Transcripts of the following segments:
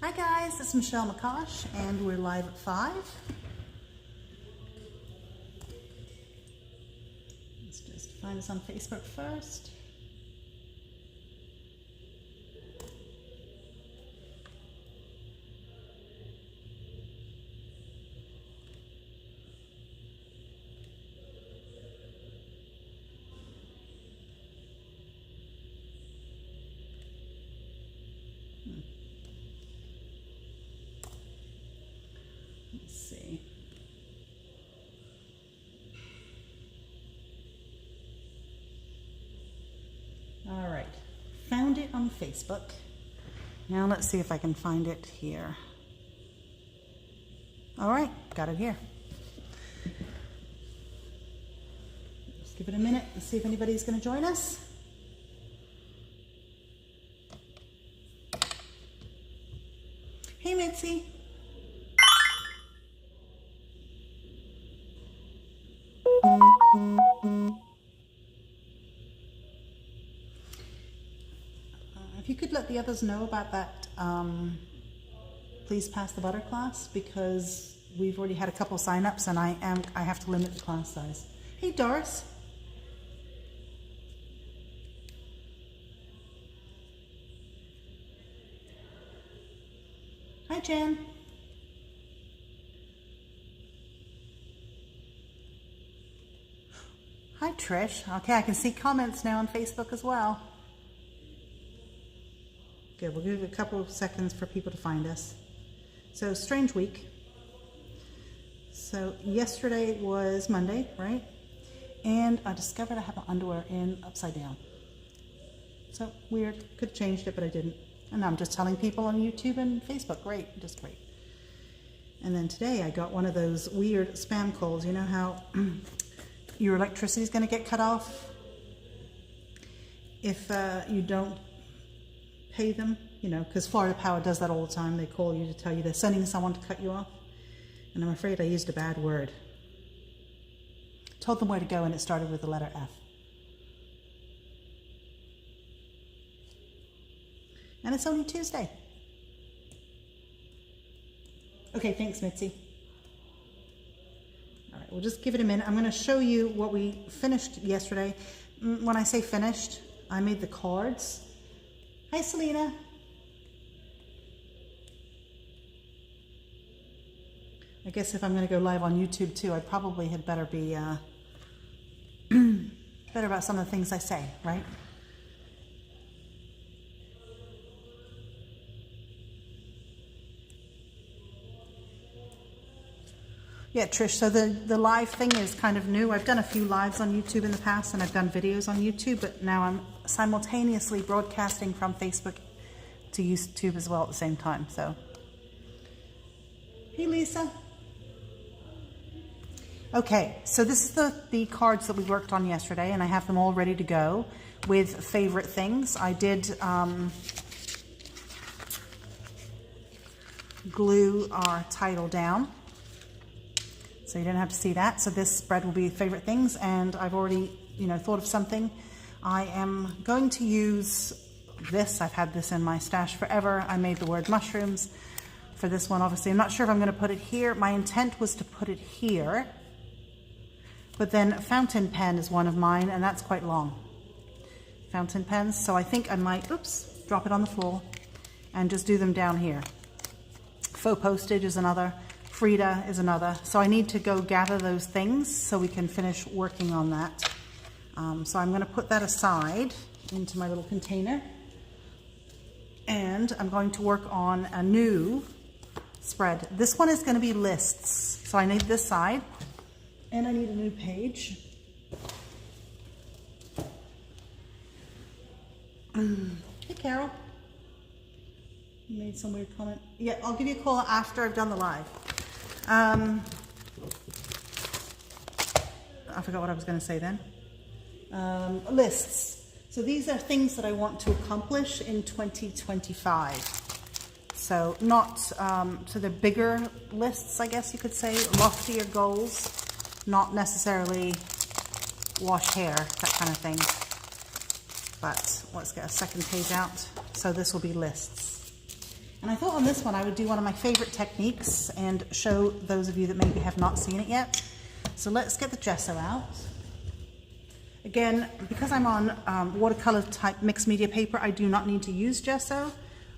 Hi guys, it's Michelle McCosh and we're live at 5. Let's just find us on Facebook first. Let's see. All right, found it on Facebook. Now let's see if I can find it here. All right, got it here. Just give it a minute and see if anybody's going to join us. Hey, Mitzi. If you could let the others know about that, please pass the butter class, because we've already had a couple sign-ups and I have to limit the class size. Hey, Doris. Hi, Jan. Hi, Trish. Okay, I can see comments now on Facebook as well. Good, we'll give it a couple of seconds for people to find us. So, strange week. So, yesterday was Monday, right? And I discovered I have my underwear in upside down. So, weird. Could have changed it, but I didn't. And I'm just telling people on YouTube and Facebook. Great, just great. And then today I got one of those weird spam calls. You know how your electricity is going to get cut off if you don't pay them, you know, because Florida Power does that all the time. They call you to tell you they're sending someone to cut you off. And I'm afraid I used a bad word. Told them where to go and it started with the letter F. And it's only Tuesday. Okay, thanks, Mitzi. All right, we'll just give it a minute. I'm going to show you what we finished yesterday. When I say finished, I made the cards. Hi, Selena. I guess if I'm going to go live on YouTube too, I probably had better be better about some of the things I say, right? Yeah, Trish, so the live thing is kind of new. I've done a few lives on YouTube in the past and I've done videos on YouTube, but now I'm simultaneously broadcasting from Facebook to YouTube as well at the same time. So, hey, Lisa. Okay, so this is the cards that we worked on yesterday, and I have them all ready to go with favorite things. I did glue our title down, so you didn't have to see that. So this spread will be favorite things, and I've already, you know, thought of something. I am going to use this. I've had this in my stash forever. I made the word mushrooms for this one, obviously. I'm not sure if I'm going to put it here. My intent was to put it here, but then fountain pen is one of mine, and that's quite long. Fountain pens, so I think I might, oops, drop it on the floor and just do them down here. Faux postage is another. Frida is another. So I need to go gather those things so we can finish working on that. So I'm going to put that aside into my little container. And I'm going to work on a new spread. This one is going to be lists. So I need this side. And I need a new page. Hey, Carol. You made some weird comment. Yeah, I'll give you a call after I've done the live. I forgot what I was going to say then. Lists. So these are things that I want to accomplish in 2025. So not, so they're bigger lists, I guess you could say, loftier goals, not necessarily wash hair, that kind of thing. But let's get a second page out. So this will be lists. And I thought on this one I would do one of my favorite techniques and show those of you that maybe have not seen it yet. So let's get the gesso out. Again, because I'm on watercolor type mixed media paper, I do not need to use gesso.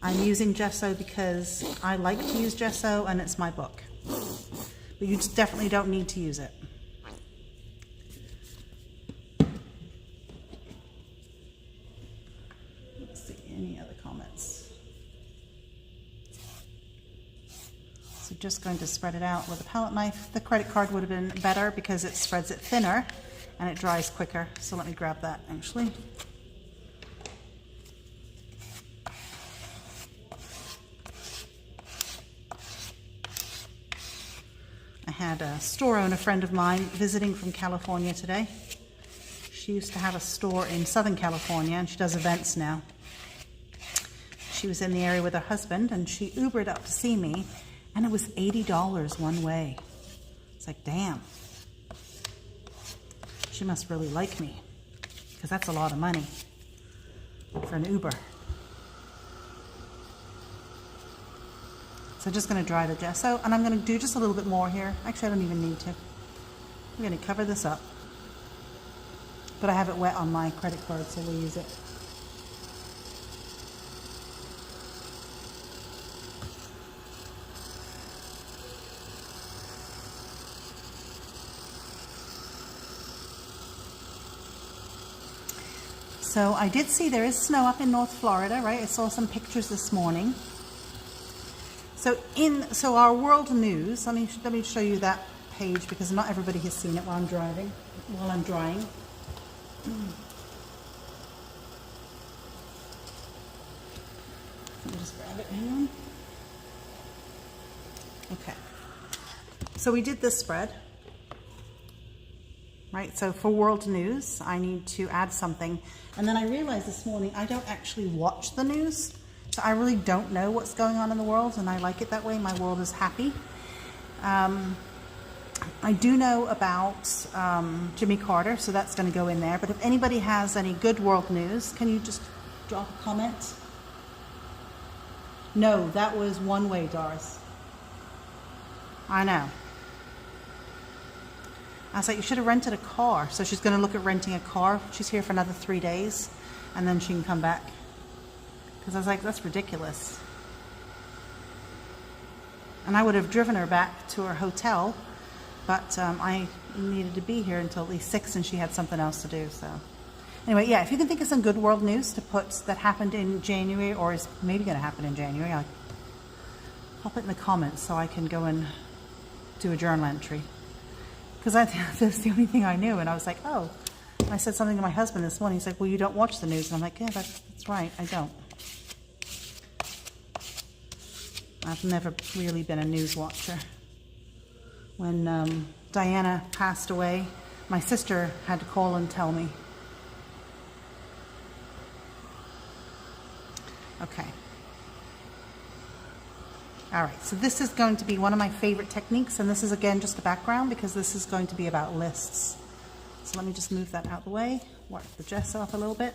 I'm using gesso because I like to use gesso and it's my book. But you just definitely don't need to use it. Let's see, any other comments? So just going to spread it out with a palette knife. The credit card would have been better because it spreads it thinner and it dries quicker. So let me grab that actually. I had a store owner friend of mine visiting from California today. She used to have a store in Southern California and she does events now. She was in the area with her husband and she Ubered up to see me and it was $80 one way. It's like, damn. She must really like me because that's a lot of money for an Uber. So just going to dry the gesso and I'm going to do just a little bit more here. Actually, I don't even need to. I'm going to cover this up. But I have it wet on my credit card, so we'll use it. So I did see there is snow up in North Florida, right? I saw some pictures this morning. So our world news, let me show you that page because not everybody has seen it while I'm drying. Let me just grab it, hang on. Okay. So we did this spread. Right, so for world news, I need to add something. And then I realized this morning I don't actually watch the news. So I really don't know what's going on in the world, and I like it that way. My world is happy. I do know about Jimmy Carter, so that's going to go in there. But if anybody has any good world news, can you just drop a comment? No, that was one way, Doris. I know. I was like, you should have rented a car. So she's going to look at renting a car. She's here for another 3 days, and then she can come back. Because I was like, that's ridiculous. And I would have driven her back to her hotel, but I needed to be here until at least 6, and she had something else to do. So anyway, yeah, if you can think of some good world news to put that happened in January or is maybe going to happen in January, I'll pop it in the comments so I can go and do a journal entry. Because that's the only thing I knew, and I was like, oh. I said something to my husband this morning. He's like, well, you don't watch the news. And I'm like, yeah, that's right, I don't. I've never really been a news watcher. When Diana passed away, my sister had to call and tell me. Okay. All right, so this is going to be one of my favorite techniques, and this is again just a background because this is going to be about lists. So let me just move that out of the way, wipe the gesso up a little bit.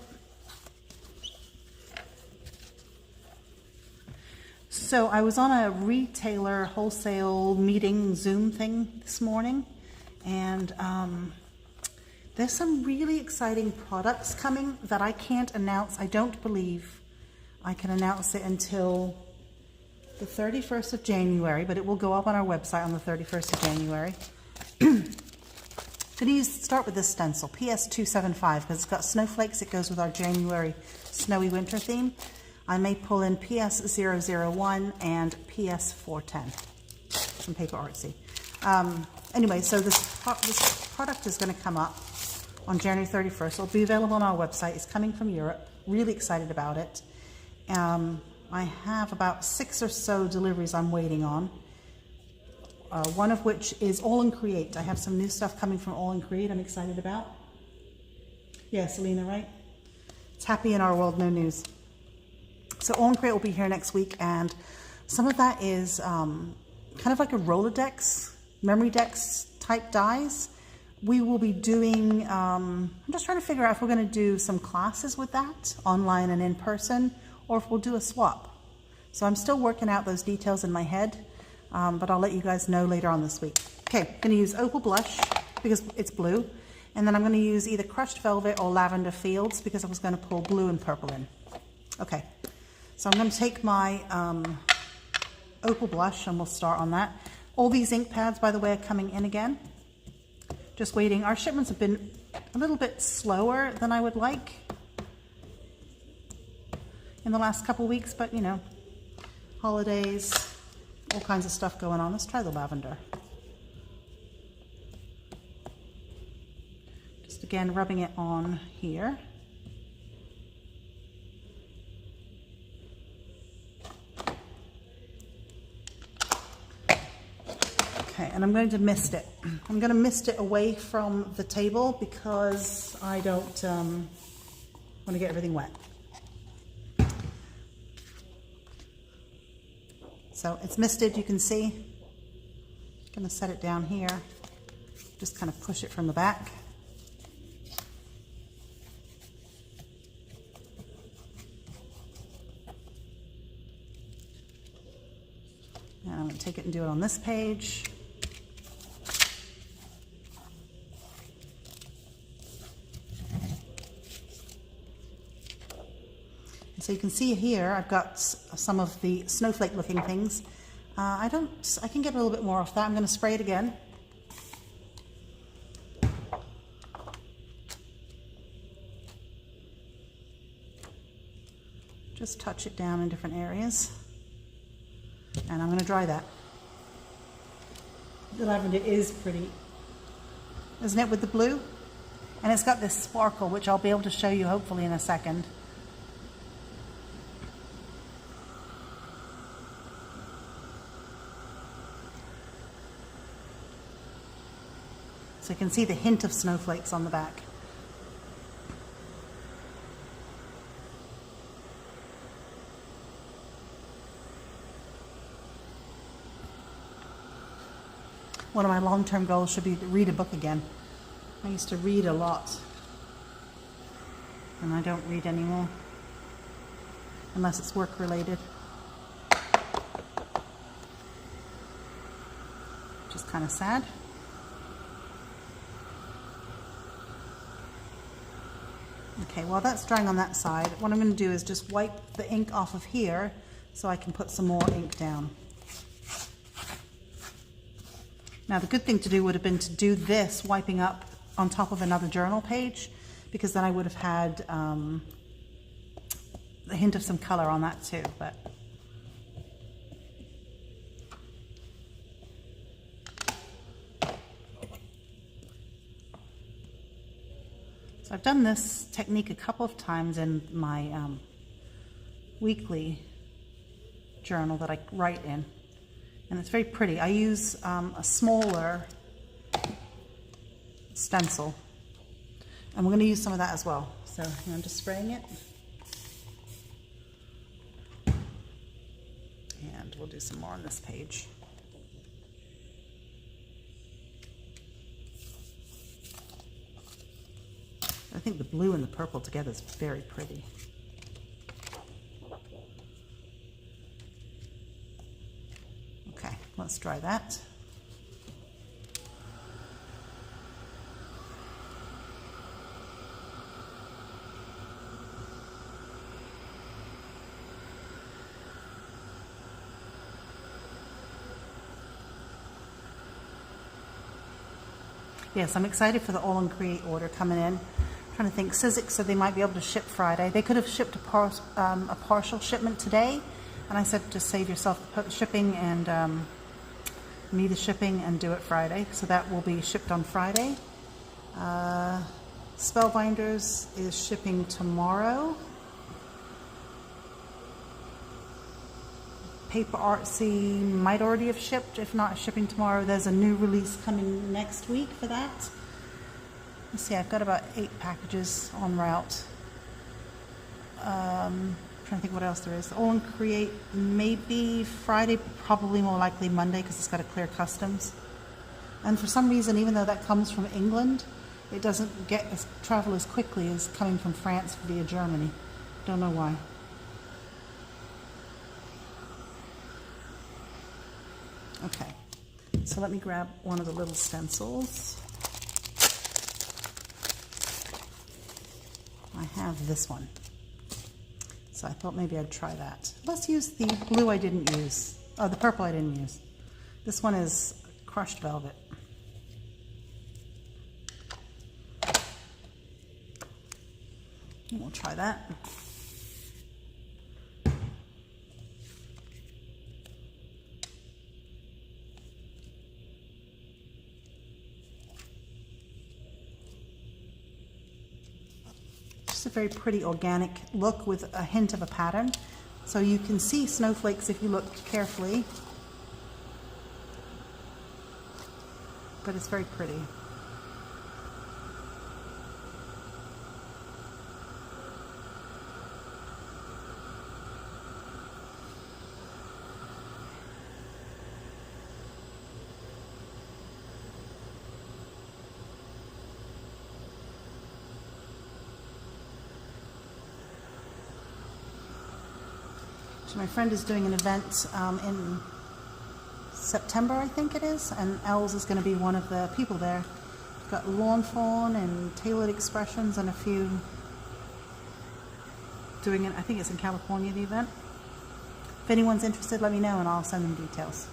So I was on a retailer wholesale meeting Zoom thing this morning, and there's some really exciting products coming that I can't announce. I don't believe I can announce it until the 31st of January, but it will go up on our website on the 31st of January. I'm going to start with this stencil, PS275, because it's got snowflakes. It goes with our January snowy winter theme. I may pull in PS001 and PS410 from Paper Artsy. Anyway, so this product is going to come up on January 31st. It'll be available on our website. It's coming from Europe. Really excited about it. I have about 6 or so deliveries I'm waiting on. One of which is All in Create. I have some new stuff coming from All in Create I'm excited about. Yeah, Selena, right? It's happy in our world, no news. So All in Create will be here next week, and some of that is kind of like a Rolodex, memory dex type dies. We will be doing, I'm just trying to figure out if we're going to do some classes with that, online and in person, or if we'll do a swap. So I'm still working out those details in my head, but I'll let you guys know later on this week. Okay, I'm going to use Opal Blush because it's blue. And then I'm going to use either Crushed Velvet or Lavender Fields because I was going to pull blue and purple in. Okay, so I'm going to take my Opal Blush and we'll start on that. All these ink pads, by the way, are coming in again. Just waiting. Our shipments have been a little bit slower than I would like in the last couple weeks, but you know, holidays, all kinds of stuff going on. Let's try the lavender. Just again, rubbing it on here. Okay, and I'm going to mist it. I'm going to mist it away from the table because I don't want to get everything wet. So it's misted, you can see. I'm going to set it down here. Just kind of push it from the back. And I'm going to take it and do it on this page. So you can see here, I've got some of the snowflake looking things. I can get a little bit more off that. I'm going to spray it again. Just touch it down in different areas. And I'm going to dry that. The lavender is pretty, isn't it, with the blue? And it's got this sparkle, which I'll be able to show you hopefully in a second. So you can see the hint of snowflakes on the back. One of my long-term goals should be to read a book again. I used to read a lot, and I don't read anymore, unless it's work-related. Which is kind of sad. Okay, while that's drying on that side, what I'm going to do is just wipe the ink off of here so I can put some more ink down. Now the good thing to do would have been to do this wiping up on top of another journal page, because then I would have had a hint of some color on that too. But so I've done this technique a couple of times in my weekly journal that I write in. And it's very pretty. I use a smaller stencil. And we're going to use some of that as well. So I'm just spraying it. And we'll do some more on this page. I think the blue and the purple together is very pretty. Okay, let's dry that. Yes, I'm excited for the All in Create order coming in. I'm trying to think, Sizzix said they might be able to ship Friday. They could have shipped a partial shipment today, and I said just save yourself the shipping and me the shipping and do it Friday. So that will be shipped on Friday. Spellbinders is shipping tomorrow. Paper Artsy might already have shipped, if not shipping tomorrow. There's a new release coming next week for that. Let's see, I've got about 8 packages en route. Trying to think what else there is. All in Create maybe Friday, probably more likely Monday because it's got to clear customs. And for some reason, even though that comes from England, it doesn't travel as quickly as coming from France via Germany. Don't know why. Okay, so let me grab one of the little stencils. I have this one, so I thought maybe I'd try that. Let's use the blue I didn't use. Oh, the purple I didn't use. This one is crushed velvet. And we'll try that. Just a very pretty organic look with a hint of a pattern. So you can see snowflakes if you look carefully, but it's very pretty. So my friend is doing an event in September, I think it is, and Els is going to be one of the people there. We've got lawn fawn and tailored expressions and a few doing it. I think it's in California, the event. If anyone's interested, let me know and I'll send them details.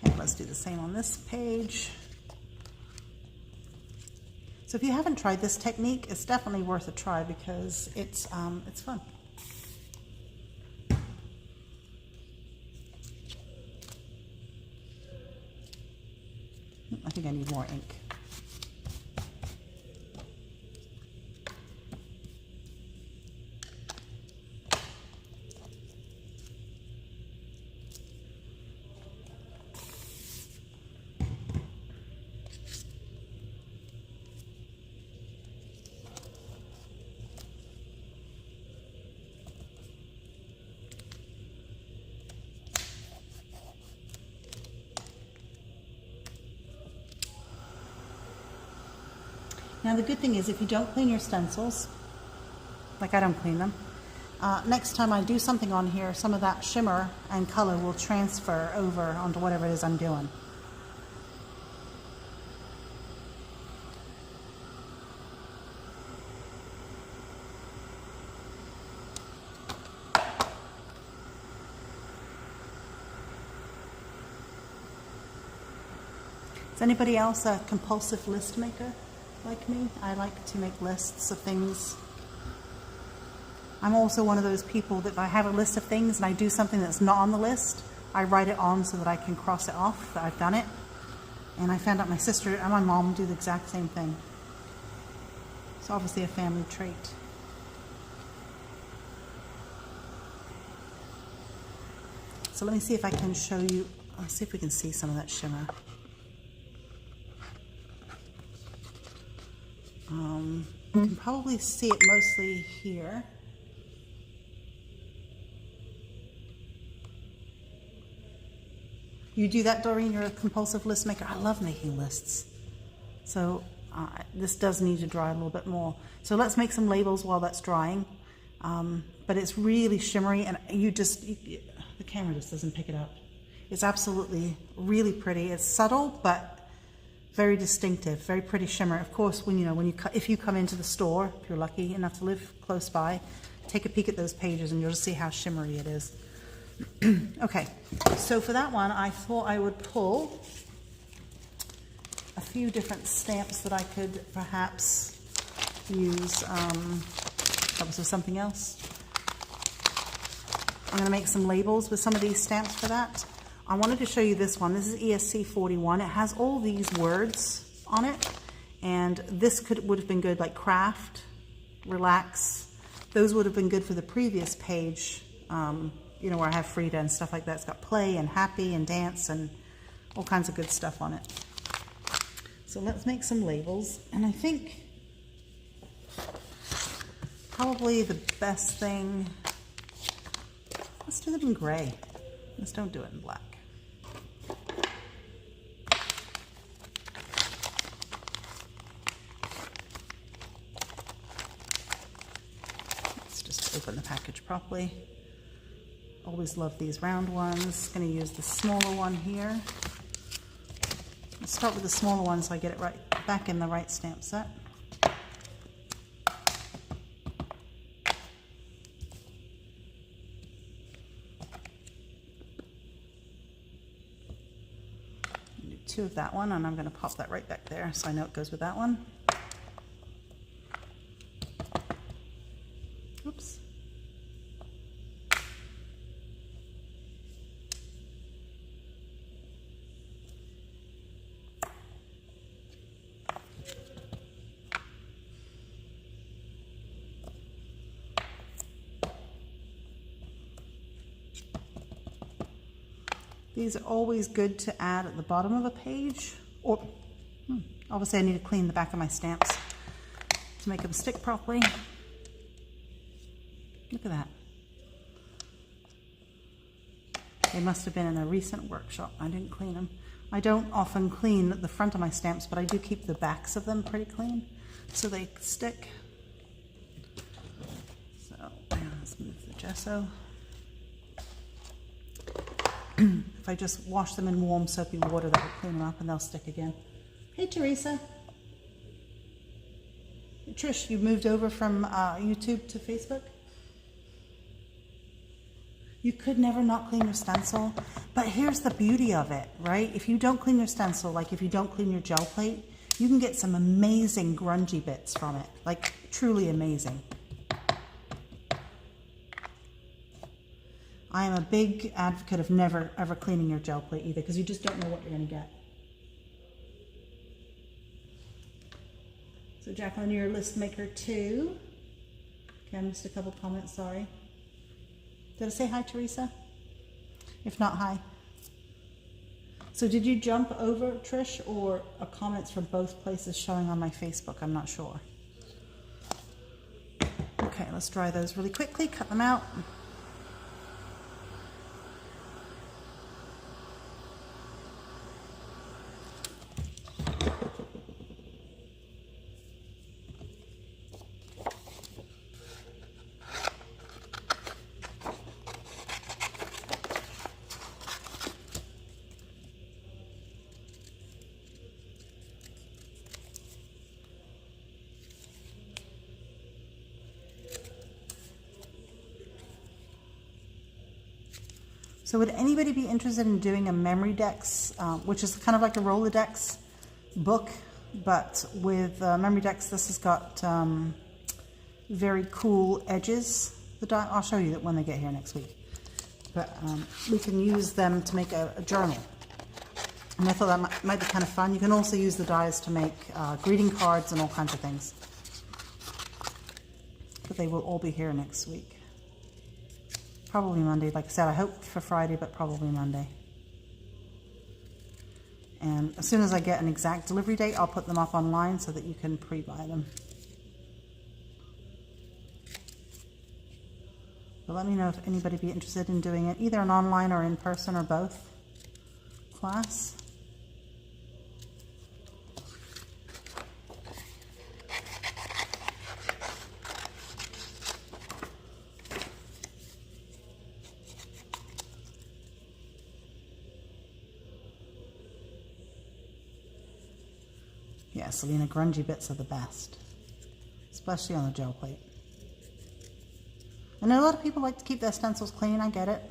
Okay, let's do the same on this page. So if you haven't tried this technique, it's definitely worth a try because it's fun. I think I need more ink. Now the good thing is if you don't clean your stencils, like I don't clean them, next time I do something on here, some of that shimmer and color will transfer over onto whatever it is I'm doing. Is anybody else a compulsive list maker like me? I like to make lists of things. I'm also one of those people that if I have a list of things and I do something that's not on the list, I write it on so that I can cross it off that I've done it. And I found out my sister and my mom do the exact same thing. It's obviously a family trait. So let me see if I can show you, let's see if we can see some of that shimmer. You can probably see it mostly here. You do that, Doreen? You're a compulsive list maker? I love making lists. So this does need to dry a little bit more. So let's make some labels while that's drying. But it's really shimmery and the camera just doesn't pick it up. It's absolutely really pretty. It's subtle, but very distinctive, very pretty shimmer. Of course, if you come into the store, if you're lucky enough to live close by, take a peek at those pages and you'll just see how shimmery it is. Okay, so for that one, I thought I would pull a few different stamps that I could perhaps use. That was with something else. I'm going to make some labels with some of these stamps for that. I wanted to show you this one. This is ESC 41. It has all these words on it, and this would have been good, like craft, relax. Those would have been good for the previous page, where I have Frida and stuff like that. It's got play and happy and dance and all kinds of good stuff on it. So let's make some labels, and I think probably the best thing, let's do them in gray. Let's don't do it in black. Let's just open the package properly. Always love these round ones. Going to use the smaller one here. Let's start with the smaller one so I get it right back in the right stamp set. Do 2 of that one, and I'm going to pop that right back there so I know it goes with that one. Oops. These are always good to add at the bottom of a page, or obviously I need to clean the back of my stamps to make them stick properly. Look at that. They must have been in a recent workshop. I didn't clean them. I don't often clean the front of my stamps, but I do keep the backs of them pretty clean so they stick. So let's move the gesso. If I just wash them in warm soapy water, that will clean them up and they'll stick again. Hey Teresa. Trish, you moved over from YouTube to Facebook? You could never not clean your stencil, but here's the beauty of it, right? If you don't clean your stencil, like if you don't clean your gel plate, you can get some amazing grungy bits from it, like truly amazing. I am a big advocate of never ever cleaning your gel plate either, because you just don't know what you're going to get. So Jacqueline, you're a list maker too. Okay, I missed a couple comments, sorry. Did I say hi, Teresa? If not, hi. So did you jump over, Trish, or are comments from both places showing on my Facebook? I'm not sure. Okay, let's dry those really quickly, cut them out. So would anybody be interested in doing a memory decks, which is kind of like a Rolodex book, but with memory decks, this has got very cool edges. I'll show you that when they get here next week. But we can use them to make a journal. And I thought that might be kind of fun. You can also use the dies to make greeting cards and all kinds of things. But they will all be here next week. Probably Monday. Like I said, I hope for Friday, but probably Monday. And as soon as I get an exact delivery date, I'll put them up online so that you can pre-buy them. But let me know if anybody be interested in doing it, either an online or in person or both class. Yeah, Selena, grungy bits are the best, especially on the gel plate. I know a lot of people like to keep their stencils clean, I get it.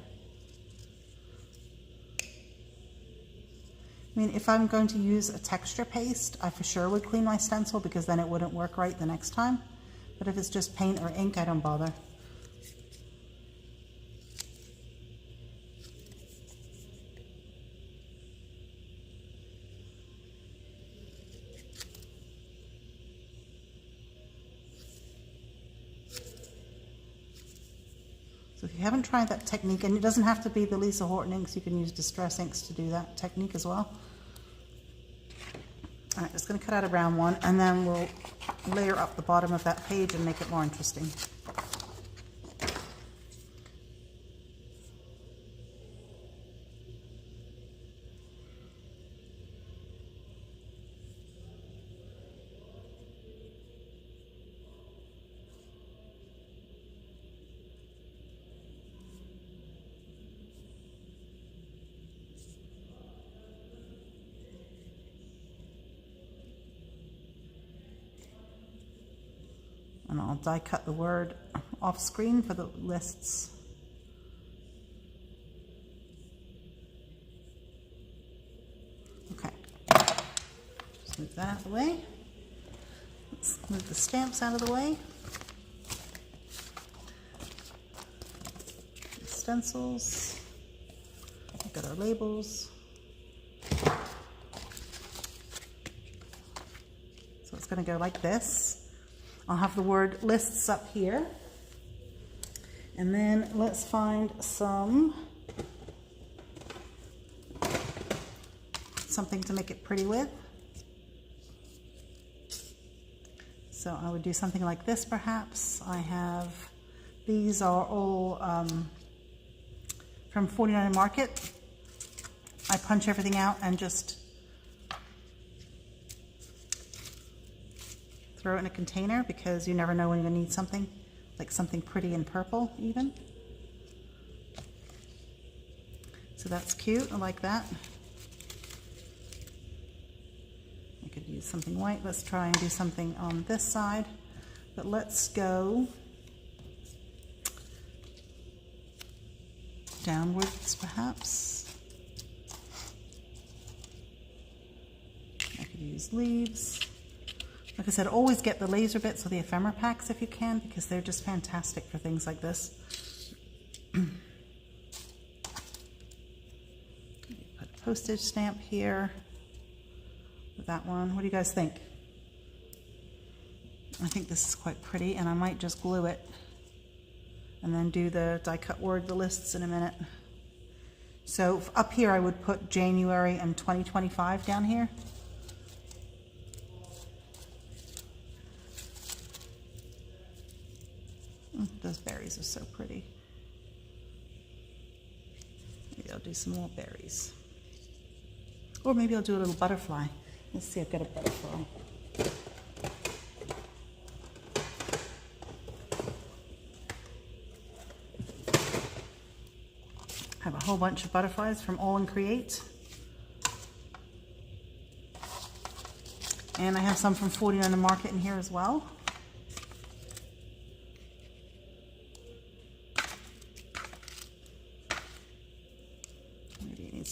I mean, if I'm going to use a texture paste, I for sure would clean my stencil because then it wouldn't work right the next time. But if it's just paint or ink, I don't bother. So if you haven't tried that technique, and it doesn't have to be the Lisa Horton inks, you can use Distress inks to do that technique as well. All right, just going to cut out a brown one, and then we'll layer up the bottom of that page and make it more interesting. And I'll die cut the word off screen for the lists. Okay, just move that out of the way. Let's move the stamps out of the way. Stencils. We've got our labels. So it's going to go like this. I'll have the word lists up here. And then let's find something to make it pretty with. So I would do something like this perhaps. I have, these are all from 49 Market. I punch everything out and just throw it in a container because you never know when you're going to need something, like something pretty in purple even. So that's cute, I like that. I could use something white. Let's try and do something on this side, but let's go downwards perhaps. I could use leaves. Like I said, always get the laser bits or the ephemera packs if you can, because they're just fantastic for things like this. Put a postage stamp here with that one. What do you guys think? I think this is quite pretty, and I might just glue it and then do the die cut word, the lists in a minute. So up here I would put January and 2025 down here. Those berries are so pretty. Maybe I'll do some more berries. Or maybe I'll do a little butterfly. Let's see, I've got a butterfly. I have a whole bunch of butterflies from All in Create. And I have some from 49 Market in here as well.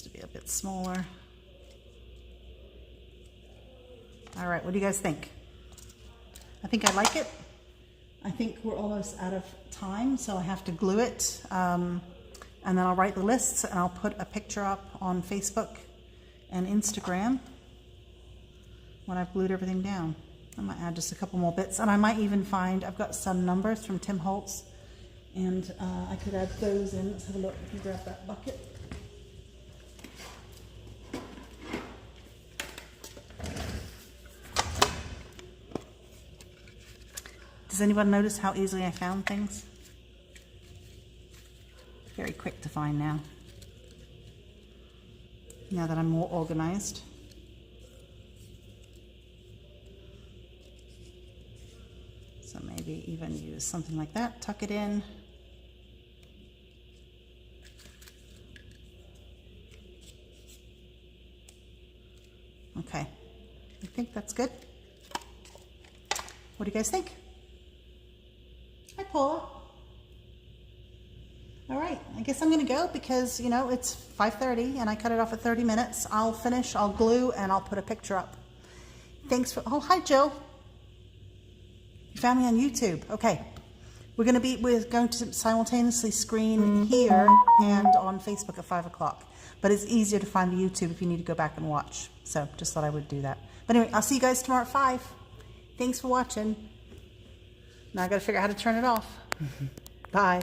To be a bit smaller. All right, what do you guys think? I think I like it. I think we're almost out of time, so I have to glue it. And then I'll write the lists and I'll put a picture up on Facebook and Instagram when I've glued everything down. I might add just a couple more bits, and I might even find, I've got some numbers from Tim Holtz, and I could add those in. Let's have a look. If you grab that bucket. Does anyone notice how easily I found things? Very quick to find now that I'm more organized. So maybe even use something like that, tuck it in. Okay, I think that's good. What do you guys think? Hi, Paula. All right, I guess I'm gonna go because, you know, it's 5:30 and I cut it off at 30 minutes. I'll finish, I'll glue, and I'll put a picture up. Thanks for, oh, hi, Jill. You found me on YouTube. Okay, we're going to simultaneously screen here and on Facebook at 5 o'clock. But it's easier to find the YouTube if you need to go back and watch. So just thought I would do that. But anyway, I'll see you guys tomorrow at 5. Thanks for watching. Now I got to figure out how to turn it off. Bye.